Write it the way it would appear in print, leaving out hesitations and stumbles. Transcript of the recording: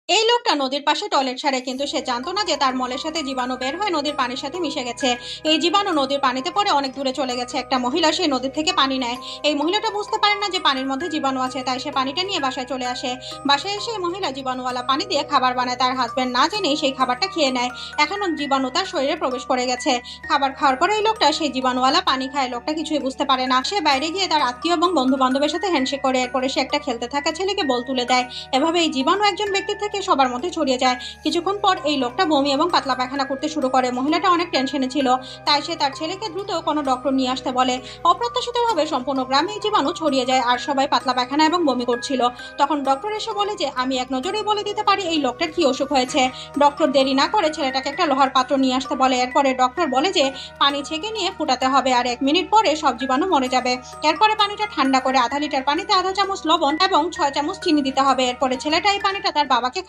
এই লোকটা নদীর পাশে টয়লেট সারে, কিন্তু সে জানতো না যে তার মলের সাথে জীবাণু বের হয়ে নদীর পানির সাথে মিশে গেছে। এই জীবাণু নদীর পানিতে পড়ে অনেক দূরে চলে গেছে। একটা মহিলা সেই নদীর থেকে পানি নেয়। এই মহিলাটা বুঝতে পারেন না যে পানির মধ্যে জীবাণু আছে, তাই সে পানিটা নিয়ে বাসায় চলে আসে। বাসায় এসে এই মহিলা জীবাণুওয়ালা পানি দিয়ে খাবার বানায়। তার হাজবেন্ড না জেনেই সেই খাবারটা খেয়ে নেয়। এখন জীবাণু তার শরীরে প্রবেশ করে গেছে। খাবার খাওয়ার পরে এই লোকটা সেই জীবাণুওয়ালা পানি খায়। লোকটা কিছুই বুঝতে পারে না। সে বাইরে গিয়ে তার আত্মীয় এবং বন্ধু বান্ধবের সাথে হ্যান্ডশেক করে। এরপরে সে একটা খেলতে থাকা ছেলেকে বল তুলে দেয়। এভাবে এই জীবাণু একজন ব্যক্তি থেকে সবার মধ্যে ছড়িয়ে যায়। কিছুক্ষণ পর এই লোকটা বমি এবং পাতলা পায়খানা করতে শুরু করে। মহিলাটা অনেক টেনশনে ছিল, তাই সে তার ছেলেকে দ্রুত কোনো ডক্টর নিয়ে আসতে বলে। অপ্রত্যাশিতভাবে সম্পূর্ণ গ্রামে এই জীবাণু ছড়িয়ে যায় আর সবাই পাতলা পায়খানা এবং বমি করছিল। তখন ডক্টর এসে বলে যে আমি এক নজরেই বলে দিতে পারি এই লোকটার কি অসুখ হয়েছে। ডক্টর দেরি না করে ছেলেটাকে একটা লোহার পাত্র নিয়ে আসতে বলে। এরপরে ডক্টর বলে যে পানি ছেঁকে নিয়ে ফুটাতে হবে আর 1 মিনিট পরে সব জীবাণু মরে যাবে। এরপরে পানিটা ঠান্ডা করে আধা লিটার পানিতে আধা চামচ লবণ এবং 6 চামচ চিনি দিতে হবে। এরপরে ছেলেটা এই পানিটা তার বাবাকে